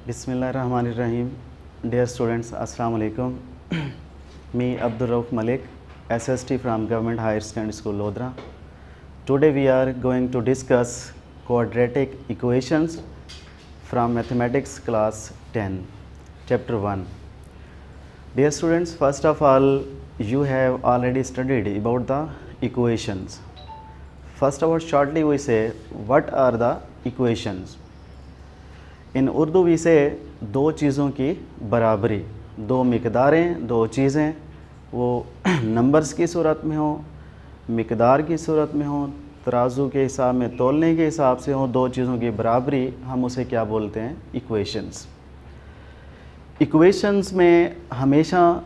Bismillahirrahmanirrahim. Dear students, Assalamu alaikum. Me Abdul Rauf Malik, SST from Government Higher Secondary School Lodra. Today we are going to discuss quadratic equations from Mathematics class 10, chapter 1. Dear students, first of all, you have already studied about the equations. First of all, shortly we say what are the equations. In Urdu we say दो चीज़ों की बराबरी, दो मिकदारें, दो चीज़ें, वो numbers की सूरत में हो, मिकदार की सूरत में हो, तराजू के हिसाब में तोलने के हिसाब से हो, दो चीज़ों की बराबरी, हम उसे क्या बोलते हैं? इक्वेशंस। इक्वेशंस में हमेशा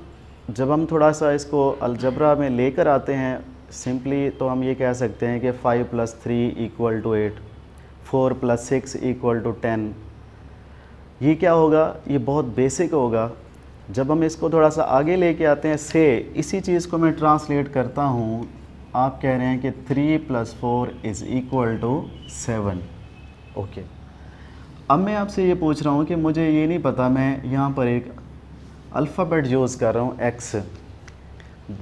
जब हम थोड़ा सा इसको अलजबरा में लेकर आते हैं, सिंपली तो हम ये कह सकते हैं कि 5 + 3 = 8, 4 + 6 = 10। ये क्या होगा? ये बहुत बेसिक होगा। जब हम इसको थोड़ा सा आगे लेके आते हैं, से इसी चीज़ को मैं ट्रांसलेट करता हूँ, आप कह रहे हैं कि 3 + 4 = 7। ओके, अब मैं आपसे ये पूछ रहा हूँ कि मुझे ये नहीं पता, मैं यहाँ पर एक अल्फ़ाबेट यूज़ कर रहा हूँ x,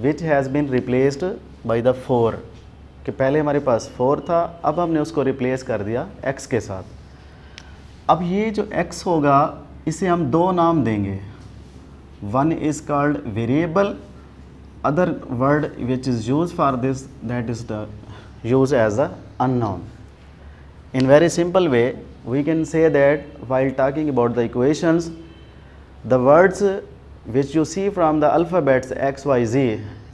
which has been replaced by the 4, कि पहले हमारे पास 4 था, अब हमने उसको रिप्लेस कर दिया x के साथ। अब ये जो x होगा, इसे हम दो नाम देंगे। One is called variable, other word which is use for this, that is the use as a unknown. In very simple way, we can say that while talking about the equations, the words which you see from the alphabets x, y, z,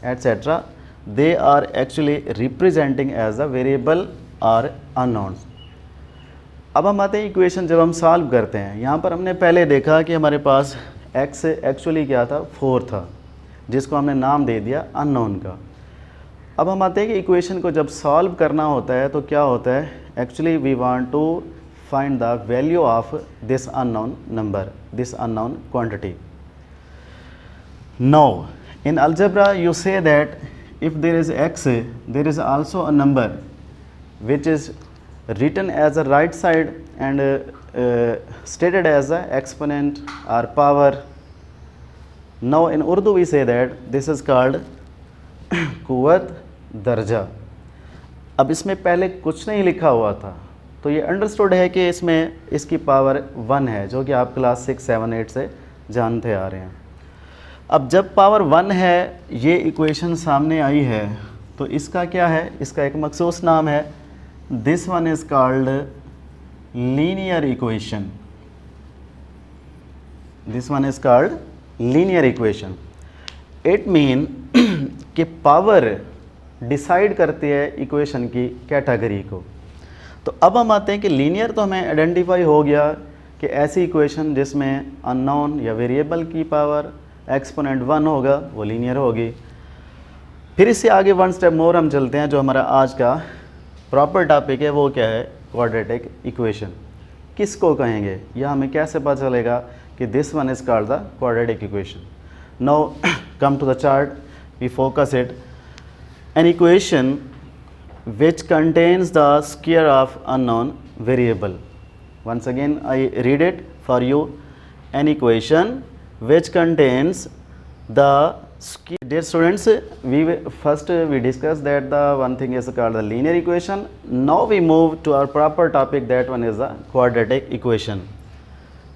etc., they are actually representing as a variable or unknowns. अब हम आते हैं equation जब हम solve करते हैं। यहाँ पर हमने पहले देखा कि हमारे पास x एक्चुअली क्या था? 4 था, जिसको हमने नाम दे दिया अननोन का। अब हम आते हैं कि इक्वेशन को जब सॉल्व करना होता है तो क्या होता है? Actually we want to find the value of this unknown number, this unknown quantity. Now in algebra you say that if there is x, there is also a number which is written as a right side and stated as a exponent or power. Now in Urdu we say that this is called कुव्वत दर्जा। अब इसमें पहले कुछ नहीं लिखा हुआ था, तो ये अंडरस्टूड है कि इसमें इसकी पावर 1 है, जो कि आप क्लास 6, 7, 8 से जानते आ रहे हैं। अब जब पावर 1 है, ये इक्वेशन सामने आई है, तो इसका क्या है? इसका एक मखसूस नाम है। This one is called linear equation. This one is called linear equation. It mean कि पावर डिसाइड करती है इक्वेशन की कैटेगरी को। तो अब हम आते हैं कि लीनियर तो हमें आइडेंटिफाई हो गया कि ऐसी इक्वेशन जिसमें अननोन या वेरिएबल की पावर एक्सपोनेंट 1 होगा, वो लीनियर होगी। फिर इससे आगे वन स्टेप मोर हम चलते हैं, जो हमारा आज का प्रॉपर टॉपिक है, वो क्या है? Quadratic equation. किसको कहेंगे या हमें कैसे पता चलेगा कि this one is called the quadratic equation? Now come to the chart, we focus it. An equation which contains the square of unknown variable. Once again I read it for you. An equation which contains the Dear students, we discussed that the one thing is called the linear equation. Now we move to our proper topic, that one is the quadratic equation.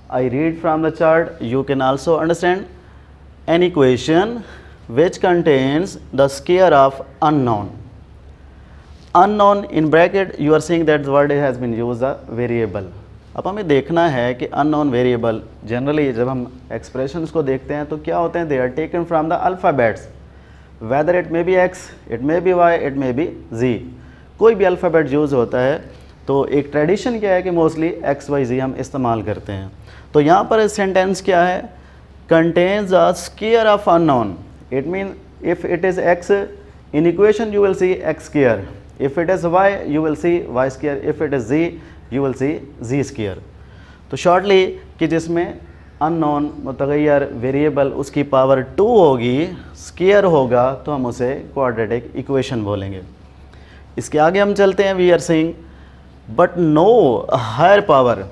I read from the chart, you can also understand. An equation which contains the square of unknown. Unknown in bracket, you are seeing that the word has been used a variable. अब हमें देखना है कि unknown variable, generally जब हम expressions को देखते हैं तो क्या होते हैं? They are taken from the alphabets, whether it may be x, it may be y, it may be z। कोई भी अल्फ़ाबेट यूज़ होता है तो एक ट्रेडिशन क्या है कि मोस्टली x, y, z हम इस्तेमाल करते हैं। तो यहाँ पर सेंटेंस क्या है? Contains the square of unknown. It mean if it is x, in equation you will see x square, if it is y you will see y square, if it is z you will see z square. तो shortly कि जिसमें unknown मुतगैर variable उसकी power 2 होगी, square होगा, तो हम उसे quadratic equation बोलेंगे। इसके आगे हम चलते हैं। We are saying but no higher power,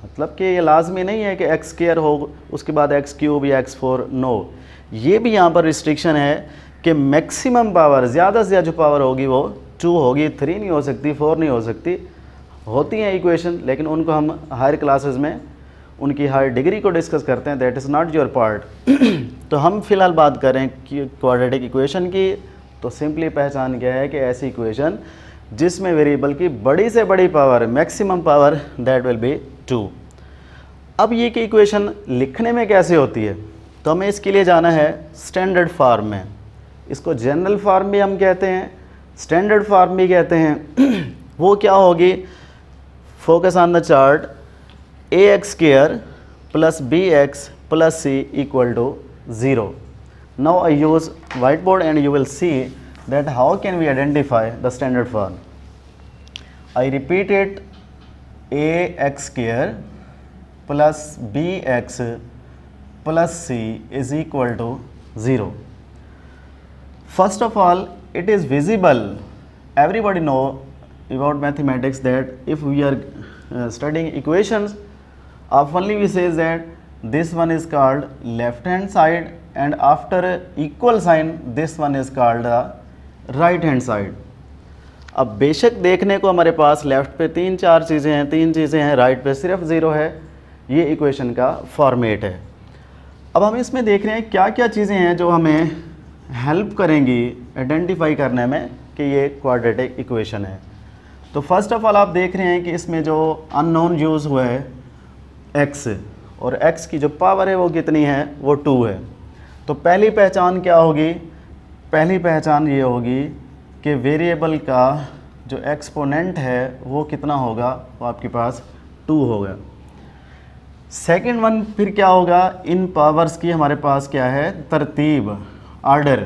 मतलब कि ये लाजमी नहीं है कि एक्स स्क्वायर हो उसके बाद एक्स क्यूब या एक्स फोर, नो, ये भी यहाँ पर रिस्ट्रिक्शन है कि मैक्सिमम पावर, ज़्यादा से ज़्यादा जो पावर होगी वो 2 होगी, 3 नहीं हो सकती, 4 नहीं हो सकती। होती हैं इक्वेशन, लेकिन उनको हम हायर क्लासेस में उनकी हायर डिग्री को डिस्कस करते हैं, that is not your part. तो हम फिलहाल बात करें कि क्वाड्रेटिक इक्वेशन की, तो सिंपली पहचान क्या है कि ऐसी इक्वेशन जिसमें वेरिएबल की बड़ी से बड़ी power, maximum power, that will be 2। अब ये कि इक्वेशन लिखने में कैसे होती है, तो हमें इसके लिए जाना है स्टैंडर्ड फॉर्म में। इसको जनरल फॉर्म भी हम कहते हैं, स्टैंडर्ड फॉर्म भी कहते हैं। वो क्या होगी, focus on the chart, ax² + bx + c = 0. Now I use whiteboard and you will see that how can we identify the standard form. I repeat it, ax² + bx + c = 0. First of all, it is visible, everybody know about mathematics that if we are studying equations, oftenly we say that this one is called left hand side and after equal sign this one is called the right hand side. अब बेशक देखने को हमारे पास left पे 3-4 चीज़ें हैं, 3 चीज़ें हैं, राइट पे सिर्फ 0 है, ये इक्वेशन का फॉर्मेट है। अब हम इसमें देख रहे हैं क्या क्या चीज़ें हैं जो हमें हेल्प करेंगी आइडेंटिफाई करने में कि ये क्वाड्रेटिक इक्वेशन है। तो फर्स्ट ऑफ ऑल आप देख रहे हैं कि इसमें जो अननोन यूज़ हुआ है x, और x की जो पावर है वो कितनी है, वो 2 है। तो पहली पहचान क्या होगी, पहली पहचान ये होगी कि वेरिएबल का जो एक्सपोनेंट है वो कितना होगा, वो आपके पास 2 होगा। सेकंड वन फिर क्या होगा, इन पावर्स की हमारे पास क्या है, तरतीब, ऑर्डर,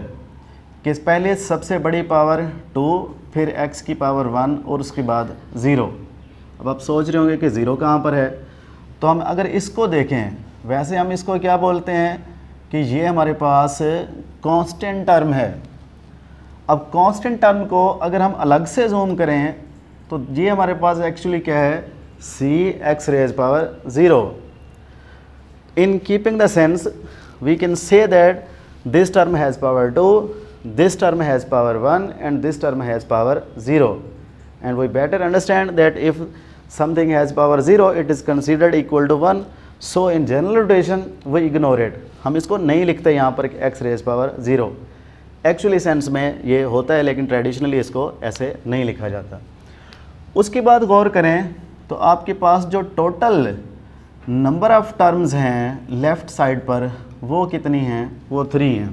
कि पहले सबसे बड़ी पावर 2, फिर x की पावर 1 और उसके बाद 0। अब आप सोच रहे होंगे कि 0 कहाँ पर है, तो हम अगर इसको देखें, वैसे हम इसको क्या बोलते हैं कि ये हमारे पास कांस्टेंट टर्म है। अब कांस्टेंट टर्म को अगर हम अलग से जूम करें तो ये हमारे पास एक्चुअली क्या है, cx⁻0। In keeping the sense we can say that this term has power 2, this term has power 1 and this term has power 0, and we better understand that if something has power 0 it is considered equal to 1, so in general notation we ignore it, हम इसको नहीं लिखते यहाँ पर x⁻0। Actually sense में ये होता है लेकिन ट्रेडिशनली इसको ऐसे नहीं लिखा जाता। उसके बाद गौर करें तो आपके पास जो टोटल नंबर ऑफ टर्म्स हैं लेफ़्ट साइड पर वो कितनी हैं, वो 3 हैं।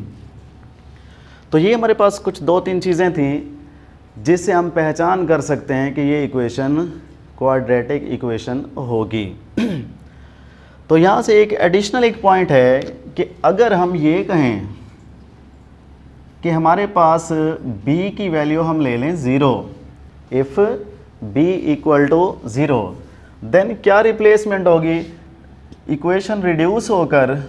तो ये हमारे पास कुछ 2-3 चीज़ें थी जिससे हम पहचान कर सकते हैं कि ये इक्वेशन क्वाड्रेटिक इक्वेशन होगी। तो यहाँ से एक एडिशनल एक पॉइंट है कि अगर हम ये कहें कि हमारे पास b की वैल्यू हम ले लें 0, इफ़ b = 0, देन क्या रिप्लेसमेंट होगी, इक्वेशन रिड्यूस होकर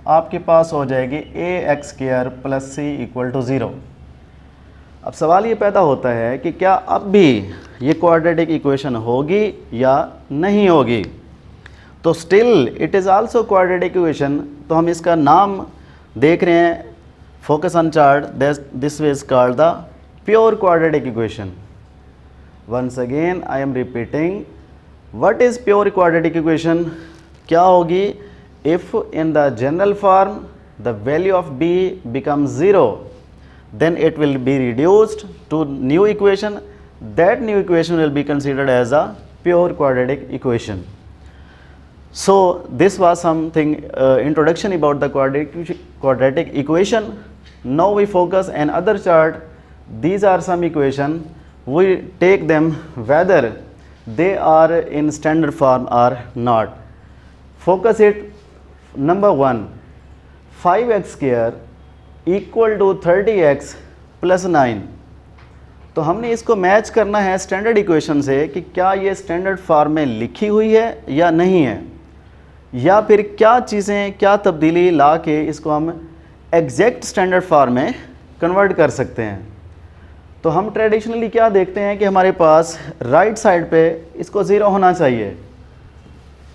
आपके पास हो जाएगी ax² + c = 0। अब सवाल ये पैदा होता है कि क्या अब भी ये क्वाड्रेटिक इक्वेशन होगी या नहीं होगी। तो still it is also quadratic equation. तो हम इसका नाम देख रहे हैं, focus on chart, this is called the pure quadratic equation. Once again I am repeating, what is pure quadratic equation, क्या होगी, if in the general form the value of b becomes 0, then it will be reduced to new equation. That new equation will be considered as a pure quadratic equation. So this was something introduction about the quadratic equation. Now we focus on other chart. These are some equation, we take them whether they are in standard form or not. Focus it. Number 1, 5x² = 30x + 9। तो हमने इसको match करना है standard equation से कि क्या ये standard form में लिखी हुई है या नहीं है, या फिर क्या चीज़ें, क्या तब्दीली ला के इसको हम एग्जैक्ट स्टैंडर्ड फॉर्म में कन्वर्ट कर सकते हैं। तो हम ट्रेडिशनली क्या देखते हैं कि हमारे पास राइट साइड पे इसको 0 होना चाहिए,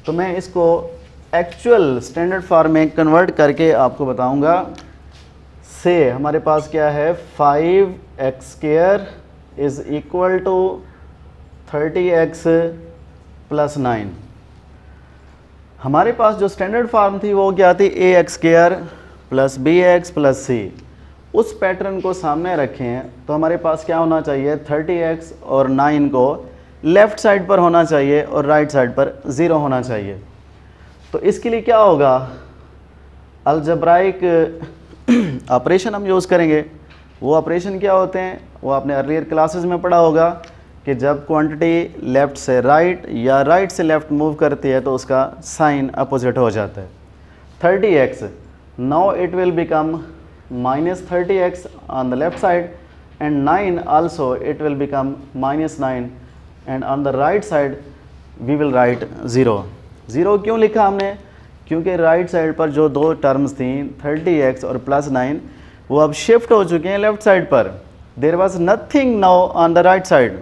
तो मैं इसको एक्चुअल स्टैंडर्ड फॉर्म में कन्वर्ट करके आपको बताऊंगा। से हमारे पास क्या है, 5x² is equal to 30x + 9। हमारे पास जो स्टैंडर्ड फॉर्म थी वो क्या थी, ax² + bx + c। उस पैटर्न को सामने रखें तो हमारे पास क्या होना चाहिए, 30x और 9 को लेफ़्ट साइड पर होना चाहिए और राइट साइड पर 0 होना चाहिए। तो इसके लिए क्या होगा, अलजेब्राइक ऑपरेशन हम यूज़ करेंगे। वो ऑपरेशन क्या होते हैं, वो आपने अर्लियर क्लासेस में पढ़ा होगा कि जब क्वांटिटी लेफ़्ट से राइट या राइट से लेफ़्ट मूव करती है तो उसका साइन अपोजिट हो जाता है। 30x, now it will become -30x on the left side, and 9 also it will become -9, and on the right side we will write 0। 0 क्यों लिखा हमने, क्योंकि राइट साइड पर जो दो टर्म्स थी 30x और +9 वो अब शिफ्ट हो चुके हैं लेफ्ट साइड पर। There was nothing now on the right side,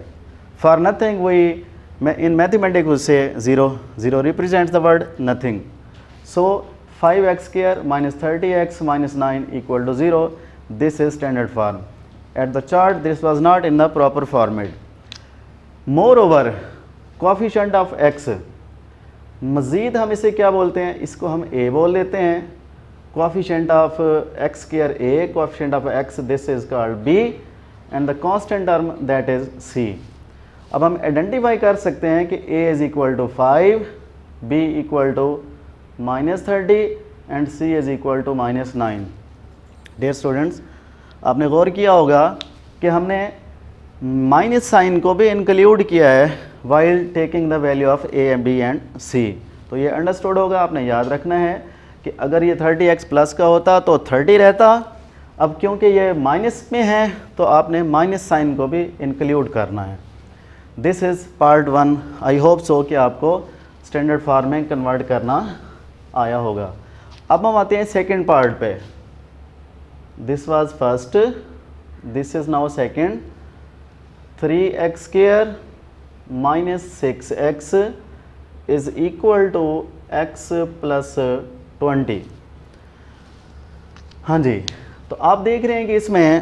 for nothing we in mathematics say 0 0 represents the word nothing. So 5x² - 30x - 9 = 0. This is standard form. At the chart this was not in the proper format. Moreover, coefficient of x, मज़ीद हम इसे क्या बोलते हैं, इसको हम a बोल लेते हैं। coefficient of x² a, coefficient of x this is called b, and the constant term that is c. अब हम आइडेंटिफाई कर सकते हैं कि a is equal to 5, b equal to -30 and c is equal to -9। Dear students, आपने गौर किया होगा कि हमने माइनस साइन को भी इंक्लूड किया है while taking the value of a, b and c। तो ये अंडरस्टूड होगा, आपने याद रखना है कि अगर ये 30x प्लस का होता तो 30 रहता। अब क्योंकि ये माइनस में है तो आपने माइनस साइन को भी इंक्लूड करना है। This is part 1। I hope so कि आपको स्टैंडर्ड फॉर्म में कन्वर्ट करना आया होगा। अब हम आते हैं सेकंड पार्ट पे। This was first, this is now second. 3x² - 6x is equal to x + 20। हाँ जी, तो आप देख रहे हैं कि इसमें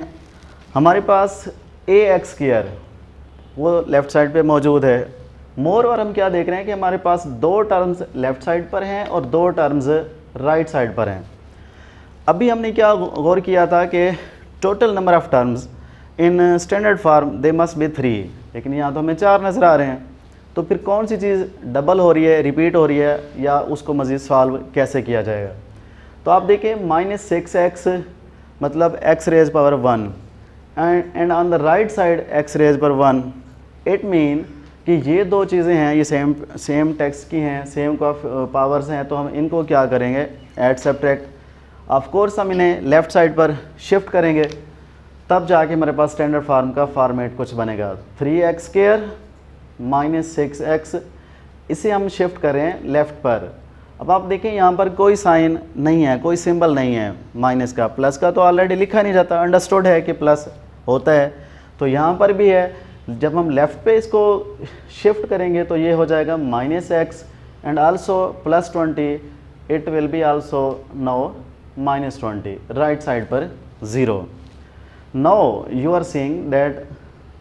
हमारे पास ax² वो लेफ़्ट साइड पे मौजूद है। मोर और हम क्या देख रहे हैं कि हमारे पास दो टर्म्स लेफ़्ट साइड पर हैं और दो टर्म्स राइट साइड पर हैं। अभी हमने क्या गौर किया था कि total number of terms in standard form they must be 3, लेकिन यहाँ तो हमें 4 नज़र आ रहे हैं। तो फिर कौन सी चीज़ डबल हो रही है, रिपीट हो रही है, या उसको मज़ीद सॉल्व कैसे किया जाएगा। तो आप देखें -6x मतलब x⁻1 and on the right side x⁻1। It mean कि ये दो चीज़ें हैं, ये सेम टेक्स्ट की हैं, सेम पावर्स हैं, तो हम इनको क्या करेंगे, ऐड सब्ट्रैक्ट। ऑफ कोर्स हम इन्हें लेफ़्ट साइड पर शिफ्ट करेंगे, तब जाके हमारे पास स्टैंडर्ड फॉर्म का फॉर्मेट कुछ बनेगा। 3x² - 6x, इसे हम शिफ्ट करें लेफ़्ट पर। अब आप देखें यहाँ पर कोई साइन नहीं है, कोई सिंबल नहीं है माइनस का। प्लस का तो ऑलरेडी लिखा नहीं जाता, अंडरस्टूड है कि प्लस होता है, तो यहाँ पर भी है। जब हम लेफ़्ट पे इसको शिफ्ट करेंगे तो ये हो जाएगा -x and also +20, it will be also no -20, right side पर 0। Now you are seeing that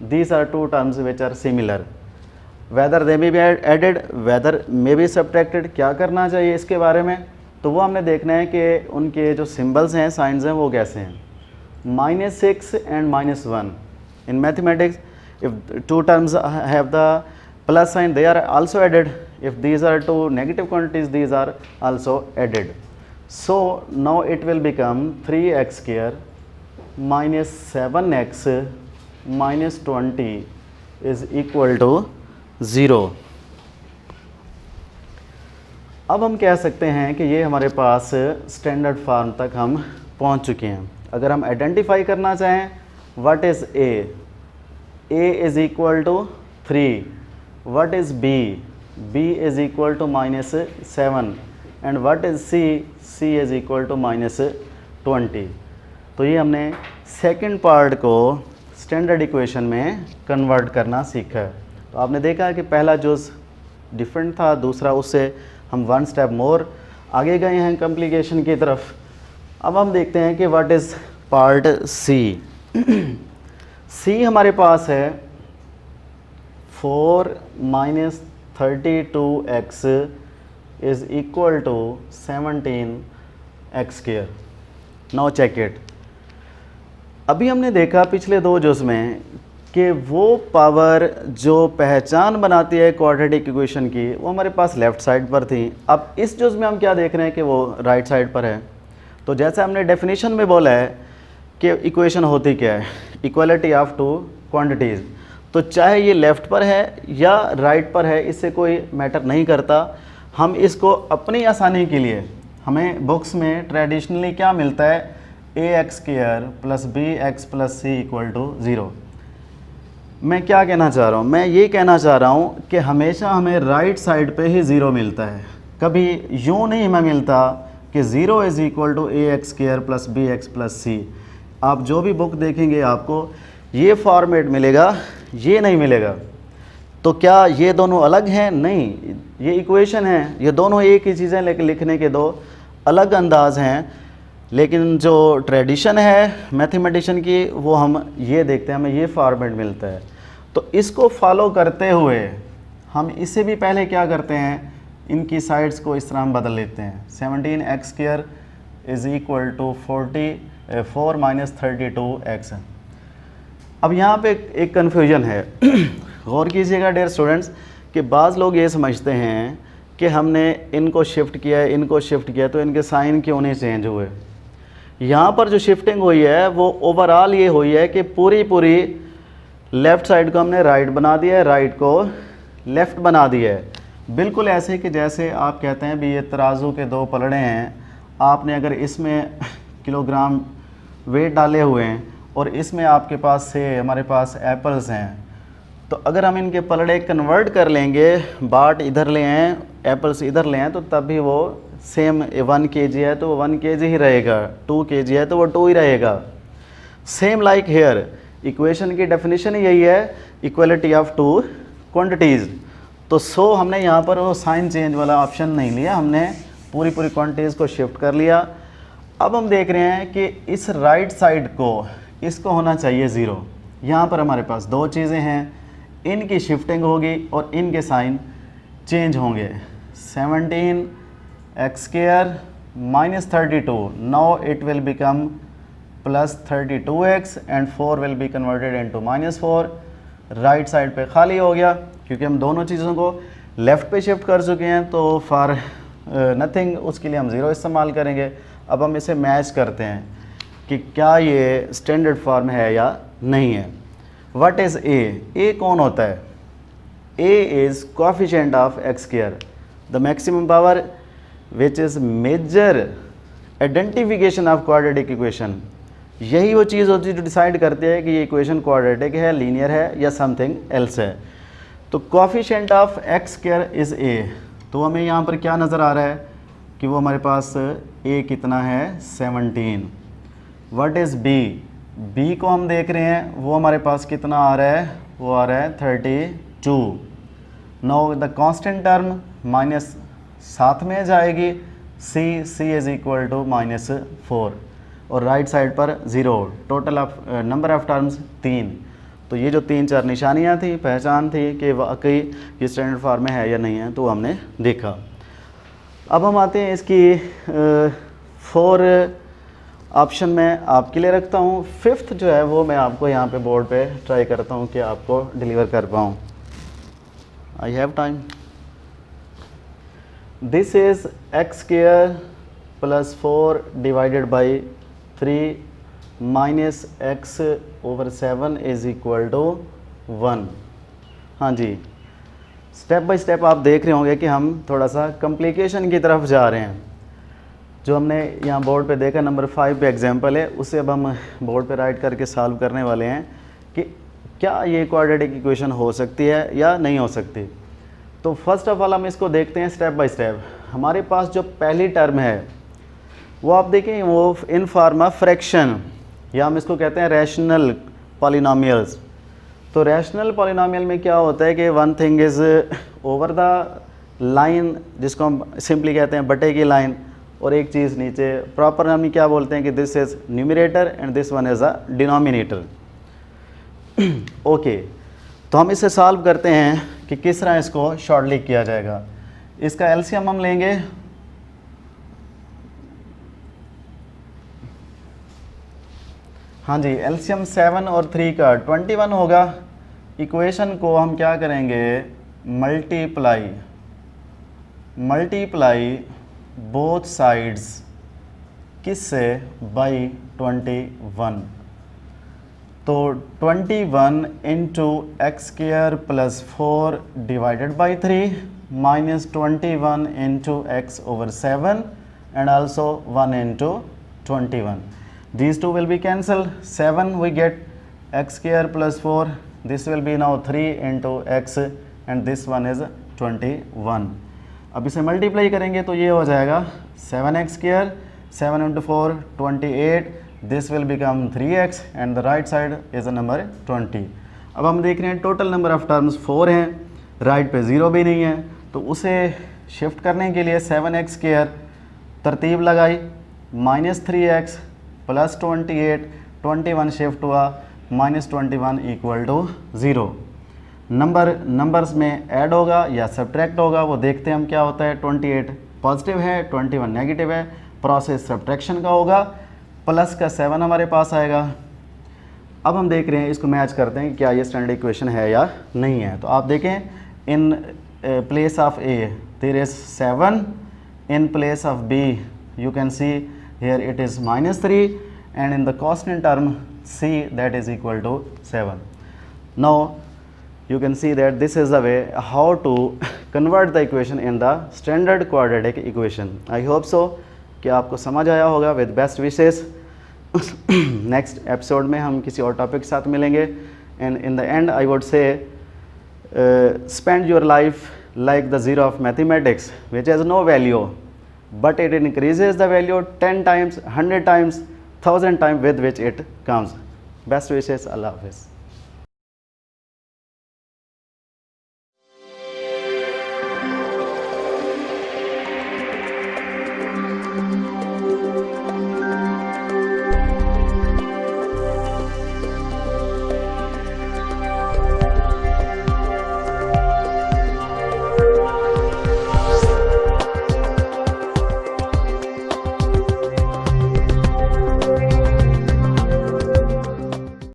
these are two terms which are similar, whether they may be added, whether may be subtracted. क्या करना चाहिए इसके बारे में, तो वो हमने देखना है कि उनके जो सिम्बल्स हैं, साइंस हैं, वो कैसे हैं। -6 and -1 in mathematics, if two terms have the plus sign, they are also added. If these are two negative quantities, these are also added. So now it will become 3x² - 7x - 20 is equal to 0। अब हम कह सकते हैं कि ये हमारे पास standard form तक हम पहुंच चुके हैं। अगर हम आइडेंटिफाई करना चाहें, what is a is equal to 3, what is b is equal to -7, and what is c is equal to -20। तो ये हमने सेकंड पार्ट को स्टैंडर्ड इक्वेशन में कन्वर्ट करना सीखा है। तो आपने देखा कि पहला जुज़ डिफरेंट था, दूसरा उससे हम वन स्टेप मोर आगे गए हैं कॉम्प्लिकेशन की तरफ। अब हम देखते हैं कि what is part C. C हमारे पास है 4 - 32x is equal to 17x²। Now check it. अभी हमने देखा पिछले दो जुज़ में कि वो पावर जो पहचान बनाती है क्वाड्रेटिक इक्वेशन की वो हमारे पास लेफ़्ट साइड पर थी। अब इस जुज़ में हम क्या देख रहे हैं कि वो राइट साइड पर है। तो जैसे हमने डेफिनेशन में बोला है कि इक्वेशन होती क्या है, इक्वलिटी ऑफ टू क्वांटिटीज़। तो चाहे ये लेफ़्ट पर है या राइट पर है, इससे कोई मैटर नहीं करता। हम इसको अपनी आसानी के लिए, हमें बुक्स में ट्रेडिशनली क्या मिलता है, ax² + bx + c = 0। मैं क्या कहना चाह रहा हूँ, मैं ये कहना चाह रहा हूँ कि हमेशा हमें राइट साइड पे ही 0 मिलता है, कभी यूँ नहीं हमें मिलता कि 0 is equal to ax² + bx + c। आप जो भी बुक देखेंगे आपको ये फॉर्मेट मिलेगा, ये नहीं मिलेगा। तो क्या ये दोनों अलग हैं? नहीं, ये इक्वेशन है, ये दोनों एक ही चीज़ें, लेकिन लिखने के दो अलग अंदाज हैं। लेकिन जो ट्रेडिशन है मैथमेटिशियन की वो हम ये देखते हैं, हमें ये फॉर्मेट मिलता है। तो इसको फॉलो करते हुए हम इससे भी पहले क्या करते हैं, इनकी साइड्स को इस तरह हम बदल लेते हैं। 17x² is equal to 4 - 32x। अब यहाँ पे एक कन्फ्यूजन है। गौर कीजिएगा डियर स्टूडेंट्स कि बाज़ लोग ये समझते हैं कि हमने इनको शिफ्ट किया है, इनको शिफ्ट किया, तो इनके साइन क्यों नहीं चेंज हुए। यहाँ पर जो शिफ्टिंग हुई है वो ओवरऑल ये हुई है कि पूरी लेफ़्ट साइड को हमने राइट बना दिया है, राइट को लेफ़्ट बना दिया है। बिल्कुल ऐसे कि जैसे आप कहते हैं भी ये तराजू के दो पलड़े हैं, आपने अगर इसमें किलोग्राम वेट डाले हुए हैं और इसमें आपके पास से हमारे पास एप्पल्स हैं, तो अगर हम इनके पलड़े कन्वर्ट कर लेंगे, बाट इधर ले आएँ, एप्पल्स इधर ले आएँ, तो तब भी वो सेम 1 kg है तो वो 1 kg ही रहेगा, 2 kg है तो वो 2 ही रहेगा। सेम लाइक हेयर, इक्वेशन की डेफिनेशन ही यही है, इक्वलिटी ऑफ टू क्वांटिटीज़। तो सो हमने यहाँ पर वो साइन चेंज वाला ऑप्शन नहीं लिया, हमने पूरी क्वांटिटीज़ को शिफ्ट कर लिया। अब हम देख रहे हैं कि इस राइट साइड को इसको होना चाहिए 0। यहाँ पर हमारे पास दो चीज़ें हैं, इनकी शिफ्टिंग होगी और इनके साइन चेंज होंगे। 17x² - 32, now it will become +32x and 4 will be converted into -4। Right side पे खाली हो गया क्योंकि हम दोनों चीज़ों को लेफ़्ट पे शिफ्ट कर चुके हैं, तो फॉर नथिंग उसके लिए हम 0 इस्तेमाल करेंगे। अब हम इसे मैच करते हैं कि क्या ये स्टैंडर्ड फॉर्म है या नहीं है। व्हाट इज़ ए कौन होता है? A is coefficient of x², the maximum power which is major identification of quadratic equation. यही वो चीज़ होती है जो डिसाइड करती है कि ये इक्वेशन क्वाड्रेटिक है, लीनियर है या समथिंग एल्स है। तो coefficient of x² is a. तो हमें यहाँ पर क्या नज़र आ रहा है कि वो हमारे पास ए कितना है, 17। व्हाट इज़ बी को हम देख रहे हैं, वो हमारे पास कितना आ रहा है, वो आ रहा है 32। Now the constant term minus साथ में जाएगी, सी इज़ इक्वल टू -4 और राइट साइड पर 0। Total of number of terms 3। तो ये जो 3-4 निशानियाँ थी, पहचान थी कि वाकई ये स्टैंडर्ड फॉर्म में है या नहीं है, तो हमने देखा। अब हम आते हैं इसकी 4 ऑप्शन में आपके लिए रखता हूँ। 5th जो है वो मैं आपको यहाँ पे बोर्ड पे ट्राई करता हूँ कि आपको डिलीवर कर पाऊँ। I have time. This is x² + 4 divided by 3 - x/7 is equal to 1। हाँ जी, स्टेप बाय स्टेप आप देख रहे होंगे कि हम थोड़ा सा कॉम्प्लिकेशन की तरफ जा रहे हैं। जो हमने यहाँ बोर्ड पे देखा नंबर 5 पे एग्जांपल है, उसे अब हम बोर्ड पे राइट करके सॉल्व करने वाले हैं कि क्या ये क्वाड्रेटिक इक्वेशन हो सकती है या नहीं हो सकती। तो फर्स्ट ऑफ ऑल हम इसको देखते हैं स्टेप बाय स्टेप। हमारे पास जो पहली टर्म है वो आप देखें, वो इन फॉर्म ऑफ फ्रैक्शन, या हम इसको कहते हैं रैशनल पॉलिनोमियल्स। तो रैशनल पॉलिनोमियल में क्या होता है कि one thing is over the line जिसको हम सिंपली कहते हैं बटे की लाइन, और एक चीज़ नीचे प्रॉपर हम क्या बोलते हैं कि this is numerator and this one is a denominator. Okay, तो हम इसे सॉल्व करते हैं कि किस तरह इसको शॉर्टली किया जाएगा। इसका एलसीएम हम लेंगे, हाँ जी, एलसीएम 7 और 3 का 21 होगा। इक्वेशन को हम क्या करेंगे, मल्टीप्लाई बोथ साइड्स किससे, बाई 21। तो 21 into x square plus 4 divided by 3 minus 21 into x over 7 and also 1 into 21. These two will be cancelled. 7 we get x square plus 4. This will be now 3 into x and this one is 21. अब इसे multiply करेंगे तो ये हो जाएगा 7x square, 7 into 4 28. This will become 3x and the right side is a number 20. अब हम देख रहे हैं टोटल नंबर ऑफ टर्म्स 4 हैं, राइट पे 0 भी नहीं है, तो उसे शिफ्ट करने के लिए 7x square तरतीब लगाई, माइनस 3x प्लस 28, 21 शिफ्ट हुआ, माइनस 21 इक्वल टू 0। नंबर्स में ऐड होगा या सब्ट्रैक्ट होगा वो देखते हैं हम क्या होता है। 28 पॉजिटिव है, 21 नेगेटिव है, प्रोसेस सब्ट्रैक्शन का होगा, प्लस का 7 हमारे पास आएगा। अब हम देख रहे हैं इसको मैच करते हैं क्या ये स्टैंडर्ड इक्वेशन है या नहीं है। तो आप देखें, in place of a there is 7, in place of b you can see here it is minus 3 and in the constant term c that is equal to 7. Now you can see that this is the way how to convert the equation in the standard quadratic equation. I hope so कि आपको समझ आया होगा। with best wishes next episode में हम किसी और topic के साथ मिलेंगे and in the end I would say spend your life like the zero of mathematics which has no value but it increases the value 10 times, 100 times, 1000 times with which it comes. Best wishes. Allah Hafiz.